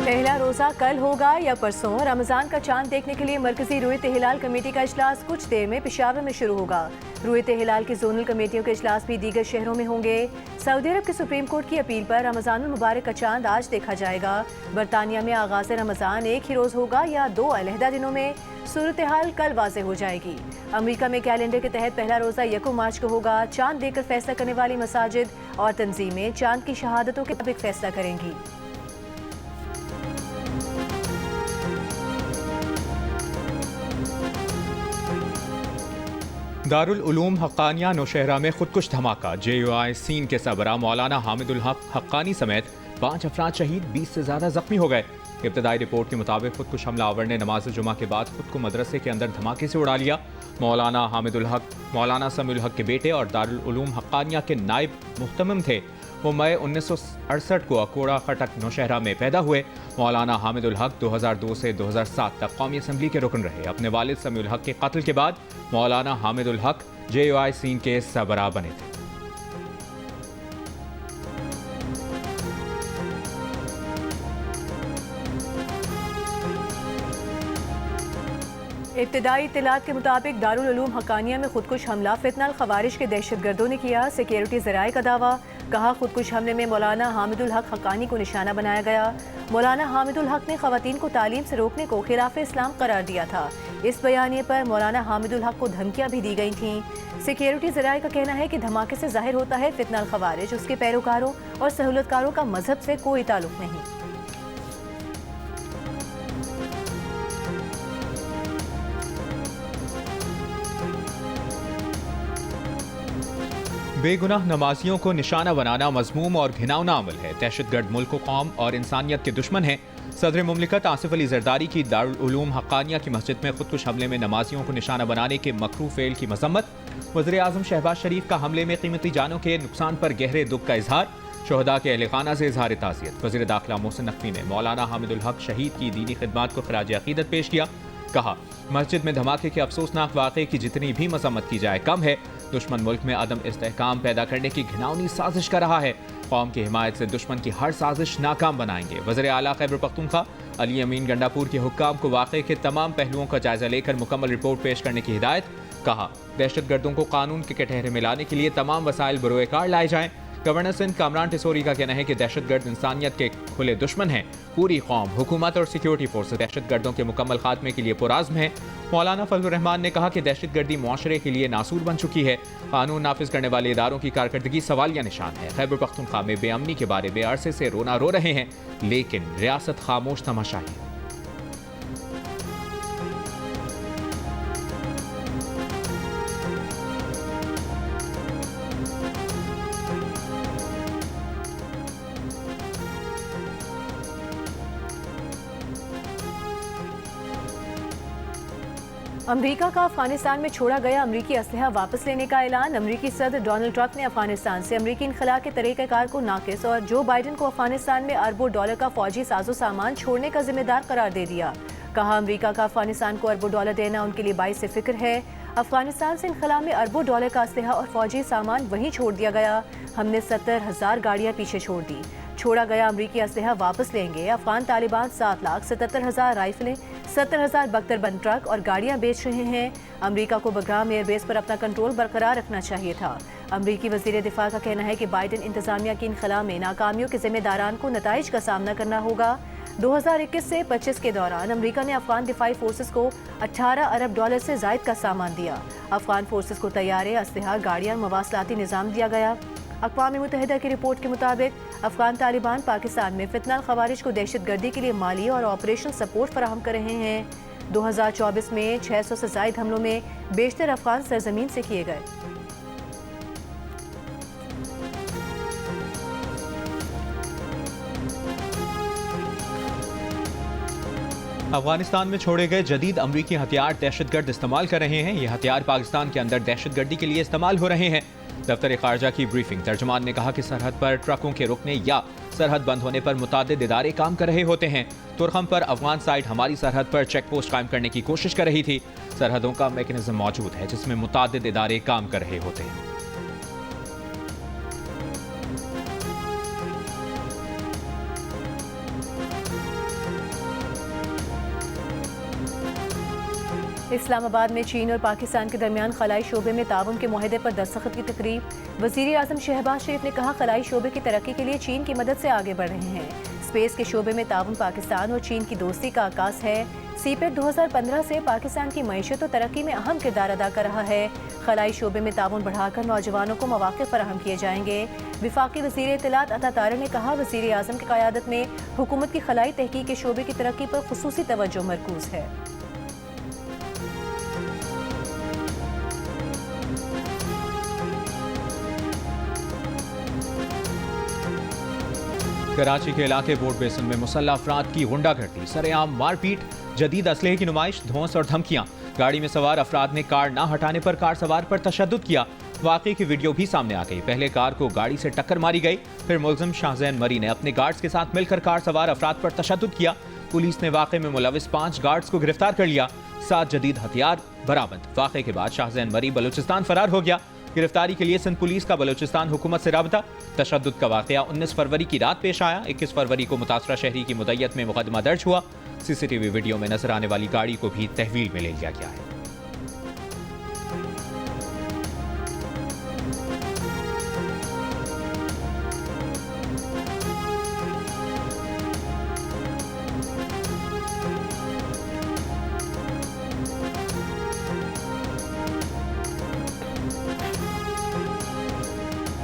पहला रोज़ा कल होगा या परसों? रमज़ान का चांद देखने के लिए मरकजी रुयत हिलाल कमेटी का इजलास कुछ देर में पेशावर में शुरू होगा। रुयत हिलाल की जोनल कमेटियों के इजलास भी दीगर शहरों में होंगे। सऊदी अरब के सुप्रीम कोर्ट की अपील पर रमज़ान मुबारक का चांद आज देखा जाएगा। बरतानिया में आगाज़ रमज़ान एक ही रोज़ होगा या 2 अलहदा दिनों में? सूरत हाल कल वाज़ेह हो जाएगी। अमेरिका में कैलेंडर के तहत पहला रोज़ा 1 मार्च को होगा। चांद देखकर फैसला करने वाली मसाजिद और तंजीमें चांद की शहादतों के मुताबिक फैसला करेंगी। दारुल उलूम हक्कानिया नौशहरा में खुदकुश धमाका। JUI सीन के सरबराह मौलाना हामिदुल हक हक्कानी समेत 5 अफराद शहीद, 20 से ज्यादा जख्मी हो गए। इब्तदाई रिपोर्ट के मुताबिक खुदकुश हमलावर ने नमाज जुमा के बाद खुद को मदरसे के अंदर धमाके से उड़ा लिया। मौलाना हामिदुल हक मौलाना समीउल हक के बेटे और दारुल उलूम हक्कानिया के नायब मुहतमिम थे। वो मई 1968 को अकोड़ा खटक नौशहरा में पैदा हुए। मौलाना हामिदुल हक 2002 से 2007 तक कौमी असम्बली के रुकन रहे। अपने वालिद समीउल हक के कत्ल के बाद मौलाना हामिदुल हक JUI सीन के सरबराह बने थे। इब्तदाई इत्तलात के मुताबिक दारुल उलूम हक्कानिया में खुदकुश हमला फितनल खवारिज के दहशतगर्दों ने किया। सिक्योरिटी ज़राए का दावा। कहा, खुदकुश हमले में मौलाना हामिदुल हक हक्कानी को निशाना बनाया गया। मौलाना हामिदुल हक ने खवातीन को तालीम से रोकने को खिलाफ इस्लाम करार दिया था। इस बयानिए पर मौलाना हामिदुल हक को धमकियां भी दी गई थीं। सिक्योरिटी ज़राए का कहना है कि धमाके से जाहिर होता है फितनल खवारिज, उसके पैरोकारों और सहूलतकारों का मजहब से कोई ताल्लुक नहीं। बेगुनाह नमाजियों को निशाना बनाना मजमूम और घिनौना अमल है। दहशतगर्द मुल्क, कौम और इंसानियत के दुश्मन हैं। सदर मुमलिकत आसिफ अली जरदारी की दारुल उलूम हक्कानिया की मस्जिद में खुदकुश हमले में नमाजियों को निशाना बनाने के मकरूह फेल की मजम्मत। वज़ीर आज़म शहबाज शरीफ का हमले में कीमती जानों के नुकसान पर गहरे दुख का इजहार। शोहदा के अहले खाना से इजहार ताज़ियत। वज़ीर दाखिला मोहसिन नकवी ने मौलाना हामिदुल हक शहीद की दीनी खिदमात को खराज अकीदत पेश किया। कहा, मस्जिद में धमाके के अफसोसनाक वाक़े की जितनी भी मजम्मत की जाए कम है। दुश्मन मुल्क में अदम इस्तेहकाम पैदा करने की घिनौनी साजिश कर रहा है। कौम की हिमायत से दुश्मन की हर साजिश नाकाम बनाएंगे। वज़ीर आला खैबर पख्तूनख्वा अली अमीन गंडापुर के हुक्काम को वाक़े के तमाम पहलुओं का जायजा लेकर मुकम्मल रिपोर्ट पेश करने की हिदायत। कहा, दहशतगर्दों को कानून के कटहरे में लाने के लिए तमाम वसाइल बरोए कार लाए जाएं। गवर्नर सिंध कामरान टिसोरी का कहना है कि दहशतगर्द इंसानियत के खुले दुश्मन हैं। पूरी कौम, हुकूमत और सिक्योरिटी फोर्सेस दहशतगर्दों के मुकम्मल खात्मे के लिए पुराज़्म है। मौलाना फजलुर रहमान ने कहा कि दहशतगर्दी मुआशरे के लिए नासूर बन चुकी है। कानून नाफिज करने वाले इदारों की कारकर्दगी सवालिया निशान है। खैबर पख्तूनख्वा में बेअमनी के बारे में अरसे से रोना रो रहे हैं, लेकिन रियासत खामोश तमाशाई है। अमेरिका का अफगानिस्तान में छोड़ा गया अमरीकी असलहा वापस लेने का ऐलान। अमरीकी सदर डोनाल्ड ट्रंप ने अफगानिस्तान से अमरीकी इनखला के तरीक़ाकार को नाकिस और जो बाइडन को अफगानिस्तान में अरबों डॉलर का फौजी साजो सामान छोड़ने का जिम्मेदार करार दे दिया। कहा, अमरीका का अफगानिस्तान को अरबों डॉलर देना उनके लिए बाइस से फिक्र है। अफगानिस्तान से इनखला में अरबों डॉलर का असलहा और फौजी सामान वहीं छोड़ दिया गया। हमने 70,000 गाड़ियाँ पीछे छोड़ दी। छोड़ा गया अमरीकी असलहा वापस लेंगे। अफगान तालिबान 7,77,000 राइफलें, 70,000 बख्तरबंद ट्रक और गाड़ियां बेच रहे हैं। अमेरिका को बग्राम एयरबेस पर अपना कंट्रोल बरकरार रखना चाहिए था। अमरीकी वजीर दिफा का कहना है कि बाइडन इंतजामिया की इनखला में नाकामियों के जिम्मेदारान को नताइज का सामना करना होगा। 2021 से 25 के दौरान अमेरिका ने अफगान दिफाई फोर्सेस को 18 अरब डॉलर से जायद का सामान दिया। अफगान फोर्सेस को तैयारे, असलहा, गाड़ियां, मवासलाती निज़ाम दिया गया। अक़वाम मुत्तहिदा की रिपोर्ट के मुताबिक अफगान तालिबान पाकिस्तान में फितनल खवारिज को दहशतगर्दी के लिए माली और ऑपरेशनल सपोर्ट फराहम कर रहे हैं। 2024 में 600 से ज़ायद हमलों में बेशतर अफगान सरजमीन से किए गए। अफगानिस्तान में छोड़े गए जदीद अमरीकी हथियार दहशतगर्द इस्तेमाल कर रहे हैं। ये हथियार पाकिस्तान के अंदर दहशतगर्दी के लिए इस्तेमाल हो रहे हैं। दफ्तर खारजा की ब्रीफिंग तर्जुमान ने कहा कि सरहद पर ट्रकों के रुकने या सरहद बंद होने पर मुतादिद इदारे काम कर रहे होते हैं। तुरखम पर अफगान साइड हमारी सरहद पर चेक पोस्ट कायम करने की कोशिश कर रही थी। सरहदों का मैकेनिज्म मौजूद है जिसमें मुतादिद इदारे काम कर रहे होते हैं। इस्लामाबाद में चीन और पाकिस्तान के दरमियान खलाई शोबे में ताउन के मुआहदे पर दस्तखत की तकरीब। वज़ीर आज़म शहबाज शरीफ ने कहा, खलाई शोबे की तरक्की के लिए चीन की मदद से आगे बढ़ रहे हैं। स्पेस के शोबे में ताउन पाकिस्तान और चीन की दोस्ती का आगाज है। सीपेक 2015 से पाकिस्तान की मईशत और तरक्की में अहम किरदार अदा कर रहा है। खलाई शोबे में ताउन बढ़ाकर नौजवानों को मौक़े फराहम किए जाएंगे। विफाकी वज़ीर इत्तलात अता तारिक ने कहा, वज़ीर आज़म की क़यादत में हुकूमत की खलाई तहकीक के शोबे की तरक्की पर खुसूसी तवज्जो मरकूज़ है। कराची के इलाके बोर्ड बेसन में मुसल्लह अफराद की गुंडागर्दी, सरेआम मारपीट, जदीद असलहे की नुमाइश, धौंस और धमकियां। गाड़ी में सवार अफराद ने कार ना हटाने पर कार सवार पर तशद्दुद किया। वाक़े की वीडियो भी सामने आ गई। पहले कार को गाड़ी से टक्कर मारी गई, फिर मुलजिम शाहजैन मरी ने अपने गार्ड्स के साथ मिलकर कार सवार अफराद पर तशद्दुद किया। पुलिस ने वाक़े में मुलविस 5 गार्ड्स को गिरफ्तार कर लिया। 7 जदीद हथियार बरामद। वाक़े के बाद शाहजैन मरी बलूचिस्तान फरार हो गया। गिरफ्तारी के लिए सिंध पुलिस का बलूचिस्तान हुकूमत से राबता। तशद्दुद का वाक़या 19 फरवरी की रात पेश आया। 21 फरवरी को मुतासरा शहरी की मुद्दत में मुकदमा दर्ज हुआ। सीसीटीवी वीडियो में नजर आने वाली गाड़ी को भी तहवील में ले लिया गया है।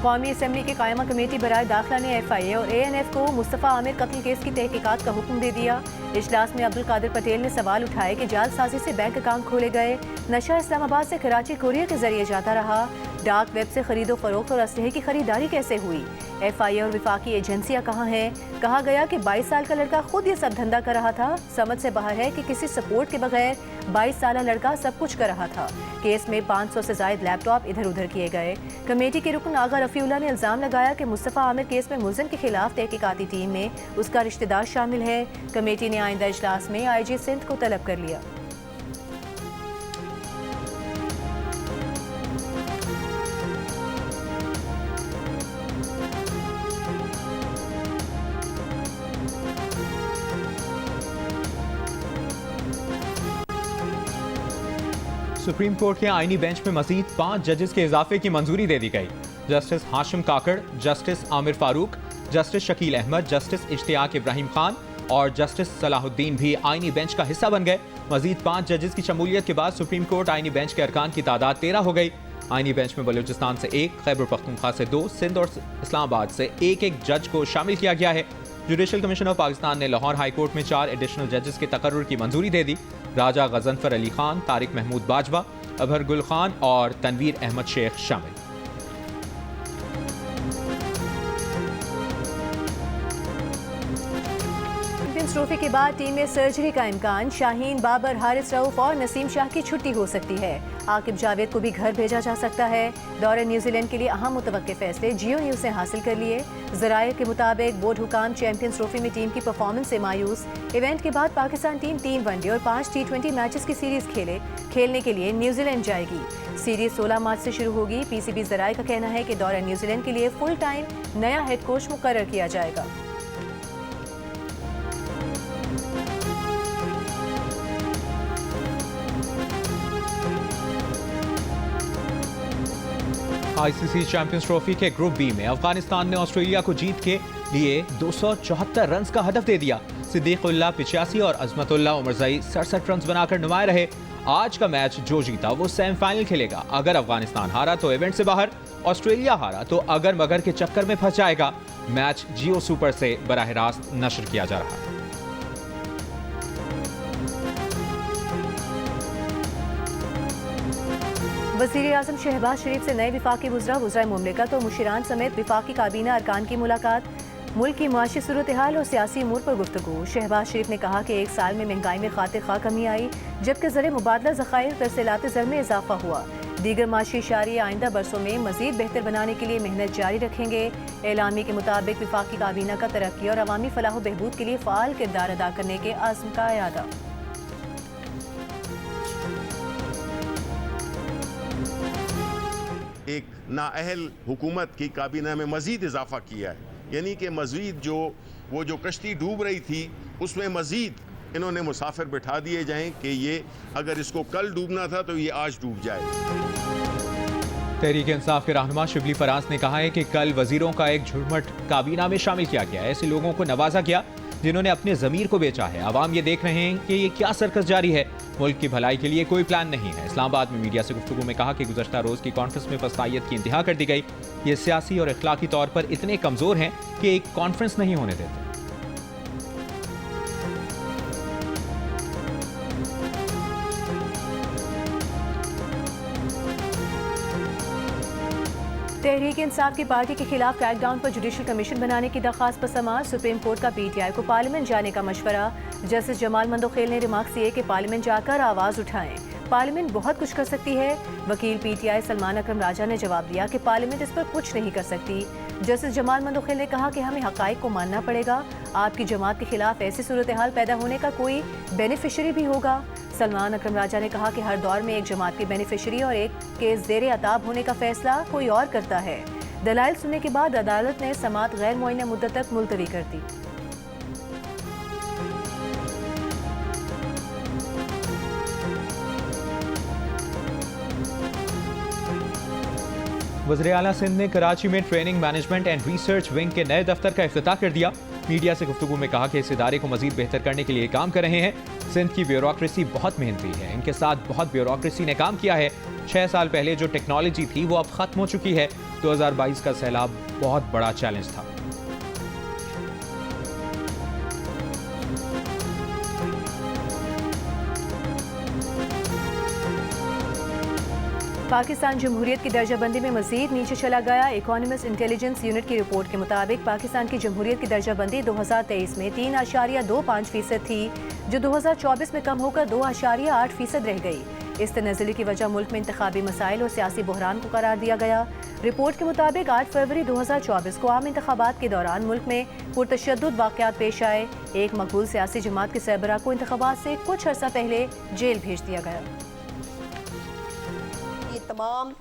कौमी असम्बली की कायमा कमेटी बराए दाखिला ने FIA और ANF को मुस्तफ़ा आमिर कत्ल केस की तहकीकात का हुक्म दे दिया। इजलास में अब्दुल कादिर पटेल ने सवाल उठाए कि जालसाजी से बैंक अकाउंट खोले गए, नशा इस्लामाबाद से कराची कोरियर के जरिए जाता रहा, डार्क वेब से खरीदो फरोख्त और असलहे की खरीदारी कैसे हुई, FIA और विफाकी एजेंसियां कहाँ हैं। कहा गया कि 22 साल का लड़का खुद ये सब धंधा कर रहा था। समझ से बाहर है कि किसी सपोर्ट के बगैर 22 साल लड़का सब कुछ कर रहा था। केस में 500 से जायद लैपटॉप इधर उधर किए गए। कमेटी के रुकन आगा रफ़ीउल्लाह ने इल्ज़ाम लगाया कि मुस्तफ़ा आमिर केस में मुलज़िम के खिलाफ तहकीकाती टीम में उसका रिश्तेदार शामिल है। कमेटी ने आइंदा इजलास में IG सिंध को तलब कर लिया। सुप्रीम कोर्ट के आईनी बेंच में मजीद 5 जजेस के इजाफे की मंजूरी दे दी गई। Justice Hashim Kakar, justice Aamir Farooq, justice Shakeel Ahmed, justice Ishtiaq Ibrahim Khan और जस्टिस सलाहुद्दीन भी आईनी बेंच का हिस्सा बन गए। मजीद 5 जजेस की शमूलियत के बाद सुप्रीम कोर्ट आईनी बेंच के अरकान की तादाद 13 हो गई। आईनी बेंच में बलूचिस्तान से 1, खैबर पख्तूनख्वा से 2, सिंध और इस्लामाबाद से एक जज को शामिल किया गया है। जुडिशल कमीशन ऑफ पाकिस्तान ने लाहौर हाई कोर्ट में 4 एडिशनल जजेस के तकर्रुर की मंजूरी दे दी। राजा गजनफर अली खान, तारिक महमूद बाजवा, अबहर गुल खान और तनवीर अहमद शेख शामिल। चैंपियंस ट्रॉफी के बाद टीम में सर्जरी का इम्कान। शाहीन, बाबर, हारिस रऊफ और नसीम शाह की छुट्टी हो सकती है। आकिब जावेद को भी घर भेजा जा सकता है। दौरे न्यूजीलैंड के लिए अहम मुतवक्के फैसले जियो न्यूज़ ने हासिल कर लिए। ज़राए के मुताबिक बोर्ड हुकाम चैंपियंस ट्रॉफी में टीम की परफॉर्मेंस से मायूस। इवेंट के बाद पाकिस्तान टीम 3 वनडे और 5 T20 मैचेस की सीरीज खेलने के लिए न्यूजीलैंड जाएगी। सीरीज 16 मार्च से शुरू होगी। PCB ज़राए का कहना है कि दौरे न्यूजीलैंड के लिए फुल टाइम नया हेड कोच मुकर्रर किया जाएगा। ICC चैंपियंस ट्रॉफी के ग्रुप बी में अफगानिस्तान ने ऑस्ट्रेलिया को जीत के लिए 274 रन का हदफ दे दिया। सिद्दीकुल्लाह 85 और अजमतुल्लाह उमरजई 67 रन बनाकर नुमाए रहे। आज का मैच जो जीता वो सेमीफाइनल खेलेगा। अगर अफगानिस्तान हारा तो इवेंट से बाहर, ऑस्ट्रेलिया हारा तो अगर मगर के चक्कर में फंस जाएगा। मैच जियो सुपर से बराह रास्त नशर किया जा रहा है। वज़ीर आज़म शहबाज शरीफ से नए विफाकी वज़राए मुमलिकत और मुशीरान समेत विफाकी काबीना अरकान की मुलाकात। मुल्क की माशी सूरत हाल और सियासी अमूर पर गुफ्तगू। शहबाज शरीफ ने कहा कि 1 साल में महंगाई में खातिर खा कमी आई, जबकि ज़र मुबादला ज़खायर तरसीलात ज़र में इजाफा हुआ। दीगर माशी इशारे आइंदा बरसों में मज़ीद बेहतर बनाने के लिए मेहनत जारी रखेंगे। एलामी के मुताबिक विफाकी काबीना का तरक्की और अवामी फलाह बहबूद के लिए फ़ाल किरदार अदा करने के आज़म का अयादा। एक नाअहल हुकूमत की काबीना में मज़ीद इजाफा किया है, यानी कि मज़ीद जो कश्ती डूब रही थी उसमें मज़ीद इन्होंने मुसाफिर बिठा दिए जाएं कि ये अगर इसको कल डूबना था तो ये आज डूब जाए। तहरीक इंसाफ के रहनुमा शिबली फराज ने कहा है कि कल वजीरों का एक झुरमुट काबीना में शामिल किया गया। ऐसे लोगों को नवाजा गया जिन्होंने अपने ज़मीर को बेचा है। आवाम ये देख रहे हैं कि ये क्या सर्कस जारी है। मुल्क की भलाई के लिए कोई प्लान नहीं है। इस्लामाबाद में मीडिया से गुफ्तगू में कहा कि गुज़श्ता रोज़ की कॉन्फ्रेंस में फसाइयत की इंतहा कर दी गई। ये सियासी और अखलाकी तौर पर इतने कमज़ोर हैं कि एक कॉन्फ्रेंस नहीं होने देते। तहरीक इंसाफ की पार्टी के खिलाफ क्रैकडाउन पर जुडिशल कमीशन बनाने की दरख्वास्त पर समाअत। सुप्रीम कोर्ट का पीटीआई को पार्लियामेंट जाने का मशवरा। जस्टिस जमाल मंदोखेल ने रिमार्क्स दिए कि पार्लियामेंट जाकर आवाज़ उठाएं। पार्लियामेंट बहुत कुछ कर सकती है। वकील पीटीआई सलमान अकरम राजा ने जवाब दिया कि पार्लियामेंट इस पर कुछ नहीं कर सकती। जस्टिस जमाल मंदोखेल ने कहा कि हमें हकाइक को मानना पड़ेगा। आपकी जमात के खिलाफ ऐसी सूरत हाल पैदा होने का कोई बेनिफिशरी भी होगा। सलमान अकरम राजा ने कहा कि हर दौर में एक जमात के बेनिफिशरी और एक के ज़ेरे अताब होने का फैसला कोई और करता है। दलाइल सुनने के बाद अदालत ने समाअत गैर मुअय्यना मुद्दत तक मुलतवी कर दी। वज़ीर-ए-आला सिंध ने कराची में training management and research wing के नए दफ्तर का इफ्तिताह कर दिया। मीडिया से गुफ्तगू में कहा कि इस इदारे को मजीद बेहतर करने के लिए काम कर रहे हैं। सिंध की ब्यूरोक्रेसी बहुत मेहनती है। इनके साथ बहुत ब्यूरोक्रेसी ने काम किया है। 6 साल पहले जो टेक्नोलॉजी थी वो अब खत्म हो चुकी है। 2022 का सैलाब बहुत बड़ा चैलेंज था। पाकिस्तान जमहूरियत की दर्जाबंदी में मजीद नीचे चला गया। इकोनॉमिस्ट इंटेलिजेंस यूनिट की रिपोर्ट के मुताबिक पाकिस्तान की जमहूरियत की दर्जाबंदी 2023 में 3.25% थी, जो 2024 में कम होकर 2.8% रह गई। इस तनज़्ज़ुली की वजह मुल्क में इंतखाबी मसाइल और सियासी बहरान को करार दिया गया। रिपोर्ट के मुताबिक 8 फरवरी 2024 को आम इंतखाबात के दौरान मुल्क में पुरतशद्दुद वाक़यात पेश आए। एक मकबूल सियासी जमात के सरबराह को इंतखाबात से कुछ अर्सा पहले जेल भेज दिया गया। ये तमाम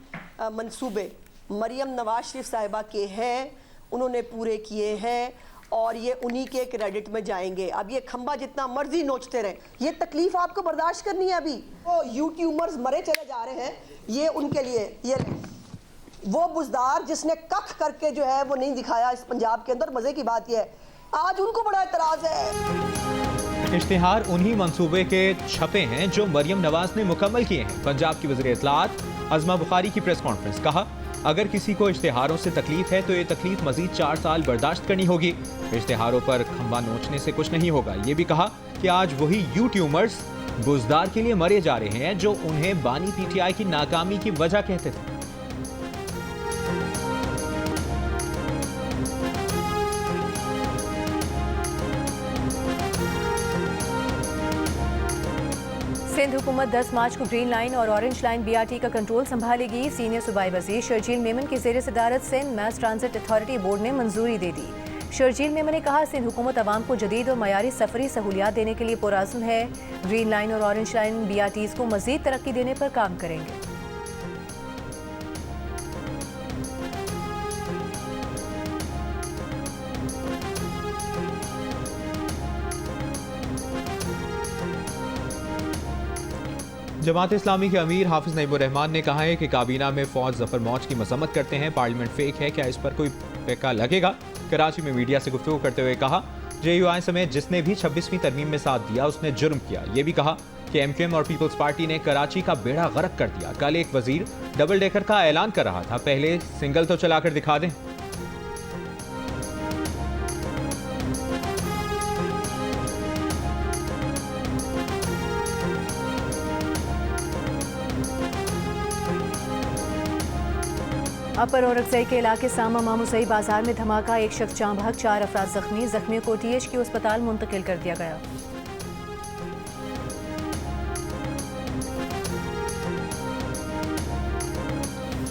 मंसूबे मरियम नवाज शरीफ साहिबा के हैं, उन्होंने पूरे किए हैं और ये उन्हीं के क्रेडिट में जाएंगे। अब ये खंबा जितना मर्जी नोचते रहे, ये तकलीफ आपको बर्दाश्त करनी है। अभी वो यूट्यूबर्स मरे चले जा रहे हैं, ये उनके लिए ये वो बुजदार जिसने कख करके जो है वो नहीं दिखाया इस पंजाब के अंदर। मजे की बात ये है आज उनको बड़ा एतराज है। इश्तिहार उन्हीं मंसूबे के छपे हैं जो मरियम नवाज ने मुकम्मल किए हैं। पंजाब की वज़ीर इत्तलाआत अज़मा बुखारी की प्रेस कॉन्फ्रेंस, कहा अगर किसी को इश्तिहारों से तकलीफ है तो ये तकलीफ मजीद 4 साल बर्दाश्त करनी होगी। इश्तिहारों पर खंबा नोचने से कुछ नहीं होगा। ये भी कहा कि आज वही यूट्यूबर्स बुजदार के लिए मरे जा रहे हैं जो उन्हें बानी पीटीआई की नाकामी की वजह कहते थे। सिंध हुकूमत 10 मार्च को ग्रीन लाइन और ऑरेंज लाइन BRT का कंट्रोल संभालेगी। सीनियर सूबाई वजीर शर्जील मेमन की ज़ेर सदारत Sindh mass transit authority board ने मंजूरी दे दी। शर्जील मेमन ने कहा सिंध हुकूमत आवाम को जदीद और मयारी सफरी सहूलियात देने के लिए पुरअज़्म है। ग्रीन लाइन और ऑरेंज लाइन BRTs को मजीद तरक्की देने पर काम करेंगे। जमात इस्लामी के अमीर हाफिज नईमुर रहमान ने कहा है कि काबीना में फौज जफर मौज की मजम्मत करते हैं। पार्लियामेंट फेक है, क्या इस पर कोई पैका लगेगा? कराची में मीडिया से गुफ्तगू करते हुए कहा JUI समेत जिसने भी 26वीं तरमीम में साथ दिया उसने जुर्म किया। ये भी कहा कि MQM और पीपल्स पार्टी ने कराची का बेड़ा गर्क कर दिया। कल एक वजीर डबल डेकर का ऐलान कर रहा था, पहले सिंगल तो चलाकर दिखा दें। अपर औरकजई के इलाके सामा मामूसई बाजार में धमाका, एक शख्स जाँ बहक, 4 अफराद जख्मी। जख्मियों को THQ अस्पताल मुंतकिल कर दिया गया।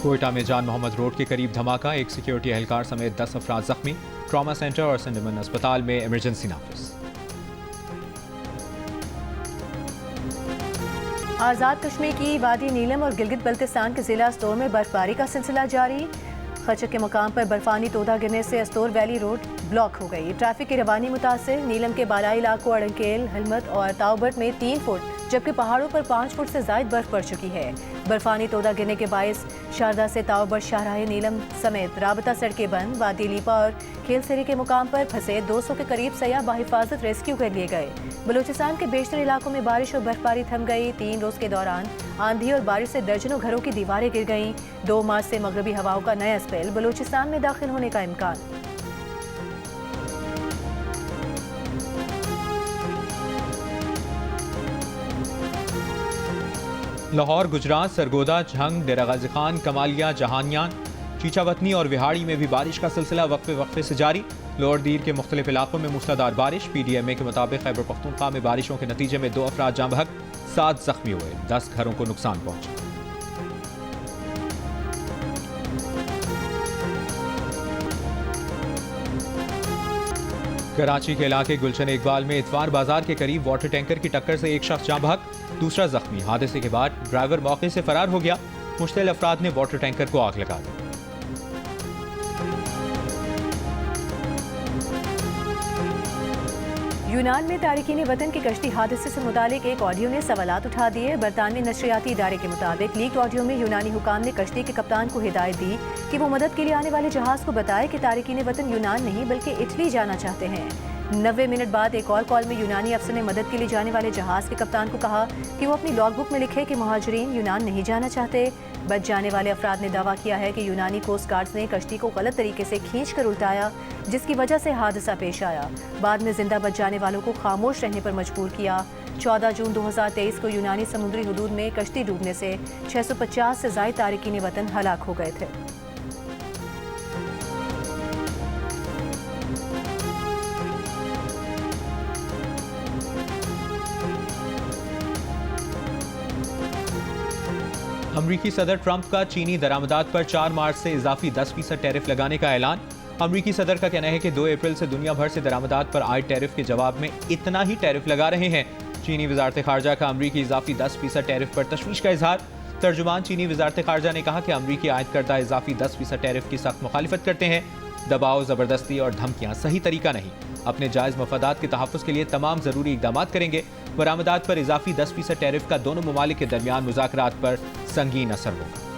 कोयटा में जान मोहम्मद रोड के करीब धमाका, एक सिक्योरिटी एहलकार समेत 10 अफराद जख्मी। ट्रॉमा सेंटर और सिंधमन अस्पताल में इमरजेंसी नाफिज। आज़ाद कश्मीर की वादी नीलम और गिलगित बल्तिस्तान के जिला स्टोर में बर्फबारी का सिलसिला जारी। खचक के मकाम पर बर्फानी तोदा गिरने से अस्तोर वैली रोड ब्लॉक हो गई। ट्रैफिक की रवानी मुतासिर। नीलम के बालाई इलाकों अड़ंकेल, हलमत और ताउबट में 3 फुट जबकि पहाड़ों पर 5 फुट से ज्यादा बर्फ पड़ चुकी है। बर्फानी तोदा गिरने के बायस शारदा से ताउबट, शाहराह नीलम समेत राबता सड़कें बंद। वादी लीपा और खेलसरी के मुकाम पर फंसे 200 के करीब सयाह बाहिफाजत रेस्क्यू कर लिए गए। बलूचिस्तान के बेशतर इलाकों में बारिश और बर्फबारी थम गई। 3 रोज के दौरान आंधी और बारिश से दर्जनों घरों की दीवारें गिर गईं। 2 मार्च से मगरबी हवाओं का नया स्पेल बलूचिस्तान में दाखिल होने का इम्कान। लाहौर, गुजरात, सरगोदा, झंग, डेरा गाजी खान, कमालिया, जहानियान, चीचावतनी और विहाड़ी में भी बारिश का सिलसिला वक्फे वक्फे से जारी। लोअर दीर के मुख्तलिफ इलाकों में मूसलाधार बारिश। PDMA के मुताबिक खैबर पख्तूनख्वा में बारिशों के नतीजे में 2 अफराद जाँ बहक, 7 जख्मी हुए, 10 घरों को नुकसान पहुंचा। कराची के इलाके गुलशन इकबाल में इतवार बाजार के करीब वाटर टैंकर की टक्कर से एक शख्स जाँ बहक, दूसरा जख्मी। हादसे के बाद ड्राइवर मौके से फरार हो गया। मुश्तिल अफराद ने वाटर टैंकर को आग लगा दी। यूनान में तारिकीन वतन की कश्ती हादसे से मुतालिक एक ऑडियो ने सवालात उठा दिए। बरतानवी नशरियाती इदारे के मुताबिक लीक ऑडियो में यूनानी हुकाम ने कश्ती के कप्तान को हिदायत दी कि वो मदद के लिए आने वाले जहाज को बताए कि तारिकीन वतन यूनान नहीं बल्कि इटली जाना चाहते हैं। 90 मिनट बाद एक और कॉल में यूनानी अफसर ने मदद के लिए जाने वाले जहाज के कप्तान को कहा कि वो अपनी लॉगबुक में लिखे कि मुहाजिरीन यूनान नहीं जाना चाहते। बच जाने वाले अफराद ने दावा किया है कि यूनानी कोस्ट गार्ड्स ने कश्ती को गलत तरीके से खींच कर उल्टाया, जिसकी वजह से हादसा पेश आया। बाद में जिंदा बच जाने वालों को खामोश रहने पर मजबूर किया। 14 जून 2023 को यूनानी समुद्री हदूद में कश्ती डूबने से 650 से ज्यादा तारिकीन वतन हलाक हो गए थे। अमरीकी सदर ट्रंप का चीनी दरामदात पर 4 मार्च से इजाफी 10% टैरिफ लगाने का ऐलान। अमरीकी सदर का कहना है कि 2 अप्रैल से दुनिया भर से दरामदात पर आए टैरिफ के जवाब में इतना ही टैरिफ लगा रहे हैं। चीनी वजारत खारजा का अमरीकी इजाफी 10% टैरिफ पर तशवीश का इजहार। तर्जुमान चीनी वजारत खारजा ने कहा कि अमरीकी आयद करदा इजाफी 10% टैरिफ की सख्त मुखालिफत करते हैं। दबाव, जबरदस्ती और धमकियां सही तरीका नहीं। अपने जायज़ मफादात के तहफ़्फ़ुज़ के लिए तमाम ज़रूरी इक़दामात करेंगे। बरामदात पर इजाफी 10% टैरिफ का दोनों ममालिक के दरमियान मुज़ाकरात पर संगीन असर होगा।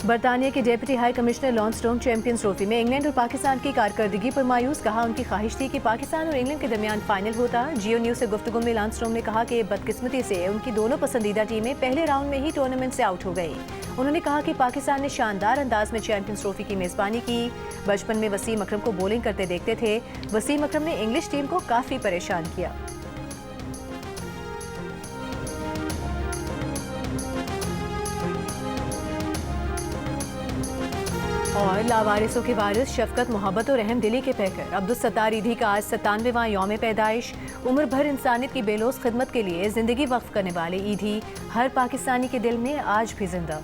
बरतानिया के deputy high commissioner Lance Stone champions trophy में इंग्लैंड और पाकिस्तान की कारकर्दगी पर मायूस। कहा उनकी ख्वाहिश थी कि पाकिस्तान और इंग्लैंड के दरमियान फाइनल होता। जियो न्यूज़ से गुफ्तगू में लॉन्स स्टोन ने कहा कि बदकिस्मती से उनकी दोनों पसंदीदा टीमें पहले राउंड में ही टूर्नामेंट से आउट हो गई। उन्होंने कहा कि पाकिस्तान ने शानदार अंदाज में चैंपियंस ट्रॉफी की मेज़बानी की। बचपन में वसीम अकरम को बॉलिंग करते देखते थे। वसीम अकरम ने इंग्लिश टीम को काफ़ी परेशान किया। और लावारिसों के वारिस शफकत, मोहब्बत और रहम दिली के पैकर अब्दुल सत्तार ईदी का आज 97वां यौम पैदाइश। उम्र भर इंसानियत की बेलोस खिदमत के लिए ज़िंदगी वक्फ करने वाले ईदी हर पाकिस्तानी के दिल में आज भी जिंदा।